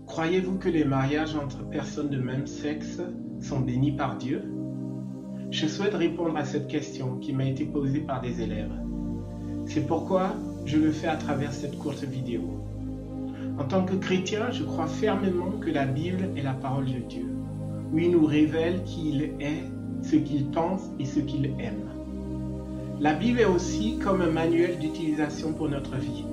Croyez-vous que les mariages entre personnes de même sexe sont bénis par Dieu? Je souhaite répondre à cette question qui m'a été posée par des élèves. C'est pourquoi je le fais à travers cette courte vidéo. En tant que chrétien, je crois fermement que la Bible est la parole de Dieu, où il nous révèle qui il est, ce qu'il pense et ce qu'il aime. La Bible est aussi comme un manuel d'utilisation pour notre vie.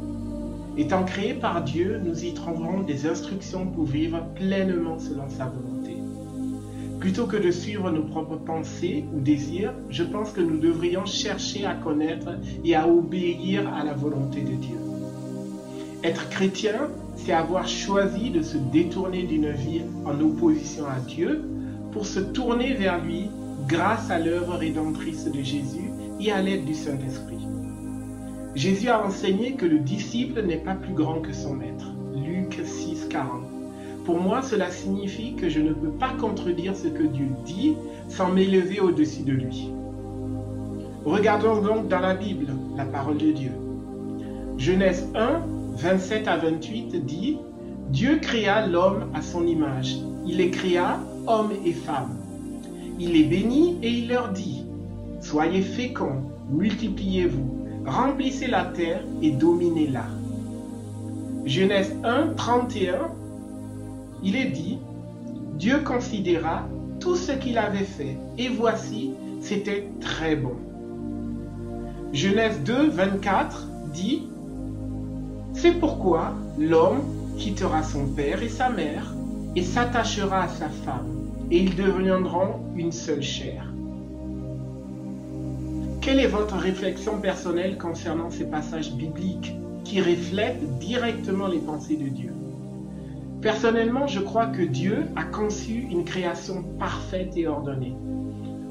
Étant créée par Dieu, nous y trouverons des instructions pour vivre pleinement selon sa volonté. Plutôt que de suivre nos propres pensées ou désirs, je pense que nous devrions chercher à connaître et à obéir à la volonté de Dieu. Être chrétien, c'est avoir choisi de se détourner d'une vie en opposition à Dieu pour se tourner vers lui grâce à l'œuvre rédemptrice de Jésus et à l'aide du Saint-Esprit. Jésus a enseigné que le disciple n'est pas plus grand que son maître. Luc 6, 40. Pour moi, cela signifie que je ne peux pas contredire ce que Dieu dit sans m'élever au-dessus de lui. Regardons donc dans la Bible, la parole de Dieu. Genèse 1, 27 à 28 dit « Dieu créa l'homme à son image. Il les créa, hommes et femmes. Il les bénit et il leur dit « Soyez féconds, multipliez-vous. Remplissez la terre et dominez-la. » Genèse 1, 31, il est dit, Dieu considéra tout ce qu'il avait fait, et voici, c'était très bon. Genèse 2, 24 dit, c'est pourquoi l'homme quittera son père et sa mère, et s'attachera à sa femme, et ils deviendront une seule chair. Quelle est votre réflexion personnelle concernant ces passages bibliques qui reflètent directement les pensées de Dieu? Personnellement, je crois que Dieu a conçu une création parfaite et ordonnée.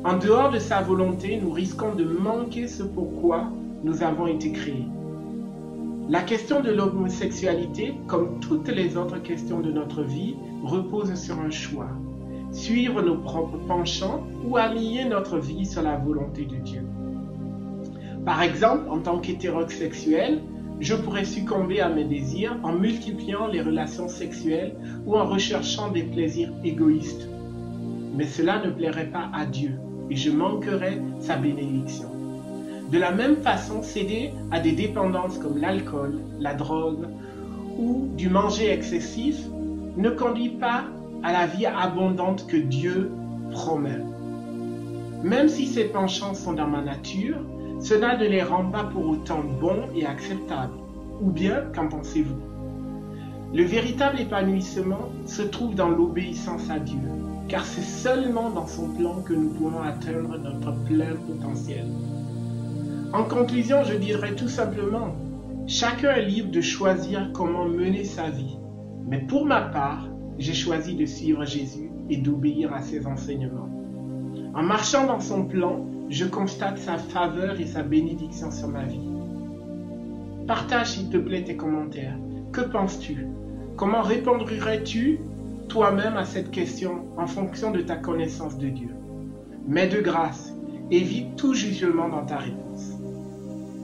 En dehors de sa volonté, nous risquons de manquer ce pourquoi nous avons été créés. La question de l'homosexualité, comme toutes les autres questions de notre vie, repose sur un choix. Suivre nos propres penchants ou aligner notre vie sur la volonté de Dieu. Par exemple, en tant qu'hétérosexuel, je pourrais succomber à mes désirs en multipliant les relations sexuelles ou en recherchant des plaisirs égoïstes. Mais cela ne plairait pas à Dieu et je manquerais sa bénédiction. De la même façon, céder à des dépendances comme l'alcool, la drogue ou du manger excessif ne conduit pas à la vie abondante que Dieu promet. Même si ces penchants sont dans ma nature, cela ne les rend pas pour autant bons et acceptables. Ou bien, qu'en pensez-vous? Le véritable épanouissement se trouve dans l'obéissance à Dieu, car c'est seulement dans son plan que nous pourrons atteindre notre plein potentiel. En conclusion, je dirais tout simplement, chacun est libre de choisir comment mener sa vie. Mais pour ma part, j'ai choisi de suivre Jésus et d'obéir à ses enseignements. En marchant dans son plan, je constate sa faveur et sa bénédiction sur ma vie. Partage s'il te plaît tes commentaires. Que penses-tu? Comment répondrais-tu toi-même à cette question en fonction de ta connaissance de Dieu? Mais de grâce, évite tout jugement dans ta réponse.